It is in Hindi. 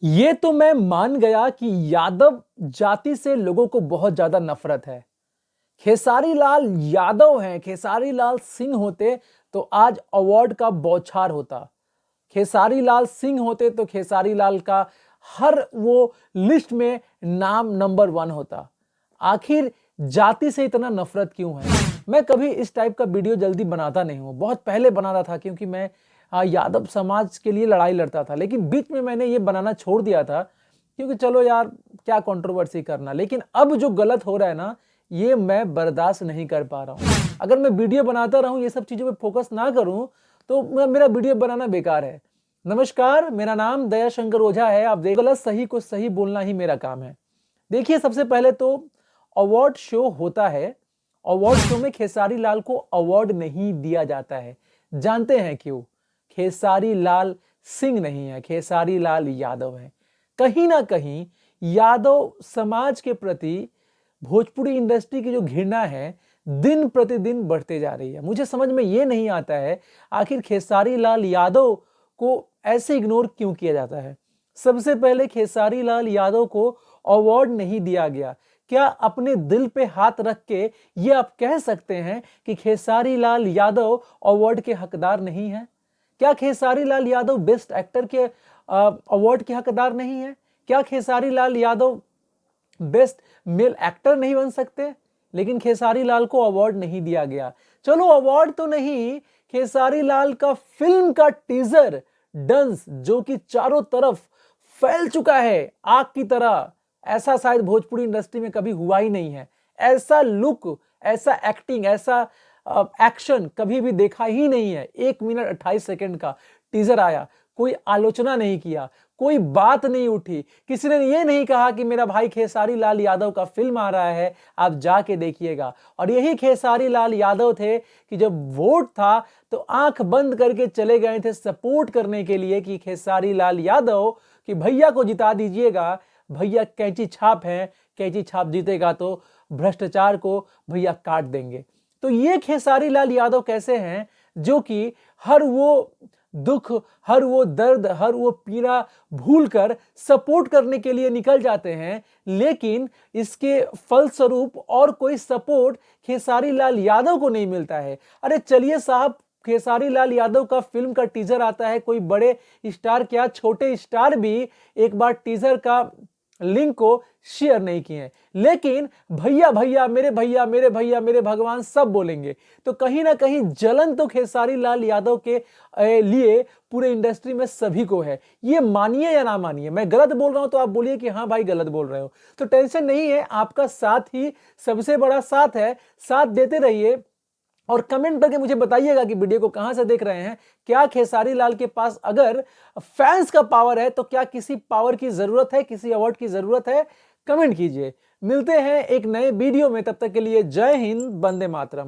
ये तो मैं मान गया कि यादव जाति से लोगों को बहुत ज्यादा नफरत है। खेसारी लाल यादव हैं, खेसारी लाल सिंह होते तो आज अवार्ड का बौछार होता। खेसारी लाल सिंह होते तो खेसारी लाल का हर वो लिस्ट में नाम नंबर 1 होता। आखिर जाति से इतना नफरत क्यों है? मैं कभी इस टाइप का वीडियो जल्दी बनाता नहीं हूं, बहुत पहले बनाता था क्योंकि मैं यादव समाज के लिए लड़ाई लड़ता था, लेकिन बीच में मैंने ये बनाना छोड़ दिया था क्योंकि चलो यार क्या कंट्रोवर्सी करना। लेकिन अब जो गलत हो रहा है ना, ये मैं बर्दाश्त नहीं कर पा रहा हूं। अगर मैं वीडियो बनाता रहूं, ये सब चीजों पे फोकस ना करूं, तो मेरा वीडियो बनाना बेकार है। नमस्कार, मेरा नाम दयाशंकर ओझा है। आप देख, गलत सही को सही बोलना ही मेरा काम है। देखिए, सबसे पहले तो अवार्ड शो होता है, अवार्ड शो में खेसारी लाल को अवार्ड नहीं दिया जाता है। जानते हैं क्यों? खेसारी लाल सिंह नहीं है, खेसारी लाल यादव है। कहीं ना कहीं यादव समाज के प्रति भोजपुरी इंडस्ट्री की जो घृणा है दिन प्रतिदिन बढ़ते जा रही है। मुझे समझ में ये नहीं आता है आखिर खेसारी लाल यादव को ऐसे इग्नोर क्यों किया जाता है। सबसे पहले खेसारी लाल यादव को अवार्ड नहीं दिया गया। क्या अपने दिल पे हाथ रख के ये आप कह सकते हैं कि खेसारी लाल यादव अवार्ड के हकदार नहीं है? क्या खेसारी लाल यादव बेस्ट एक्टर के अवार्ड के हकदार नहीं है? क्या Khesari Lal Yadav best male actor नहीं बन सकते? लेकिन खेसारी लाल को अवार्ड नहीं दिया गया। चलो अवार्ड तो नहीं, खेसारी लाल का फिल्म का टीजर डंस जो कि चारों तरफ फैल चुका है आग की तरह, ऐसा शायद भोजपुरी इंडस्ट्री में कभी हुआ ही नहीं है। ऐसा लुक, ऐसा एक्टिंग, ऐसा एक्शन कभी भी देखा ही नहीं है। 1 मिनट 28 सेकंड का टीजर आया, कोई आलोचना नहीं किया, कोई बात नहीं उठी, किसी ने ये नहीं कहा कि मेरा भाई खेसारी लाल यादव का फिल्म आ रहा है, आप जाके देखिएगा। और यही खेसारी लाल यादव थे कि जब वोट था तो आंख बंद करके चले गए थे सपोर्ट करने के लिए कि खेसारी लाल यादव कि भैया को जिता दीजिएगा, भैया कैंची छाप है, कैंची छाप जीतेगा तो भ्रष्टाचार को भैया काट देंगे। तो ये खेसारी लाल यादव कैसे हैं जो कि हर वो दुख, हर वो दर्द, हर वो पीड़ा भूलकर सपोर्ट करने के लिए निकल जाते हैं, लेकिन इसके फलस्वरूप और कोई सपोर्ट खेसारी लाल यादव को नहीं मिलता है। अरे चलिए साहब, खेसारी लाल यादव का फिल्म का टीजर आता है, कोई बड़े स्टार क्या छोटे स्टार भी एक बार टीजर का लिंक को शेयर नहीं किए, लेकिन भैया भैया मेरे भैया मेरे भैया मेरे भगवान सब बोलेंगे। तो कहीं ना कहीं जलन तो खेसारी लाल यादव के लिए पूरे इंडस्ट्री में सभी को है। ये मानिए या ना मानिए, मैं गलत बोल रहा हूं तो आप बोलिए कि हाँ भाई गलत बोल रहे हो, तो टेंशन नहीं है, आपका साथ ही सबसे बड़ा साथ है। साथ देते रहिए और कमेंट करके मुझे बताइएगा कि वीडियो को कहां से देख रहे हैं। क्या खेसारी लाल के पास अगर फैंस का पावर है तो क्या किसी पावर की जरूरत है, किसी अवार्ड की जरूरत है? कमेंट कीजिए। मिलते हैं एक नए वीडियो में, तब तक के लिए जय हिंद, वंदे मातरम।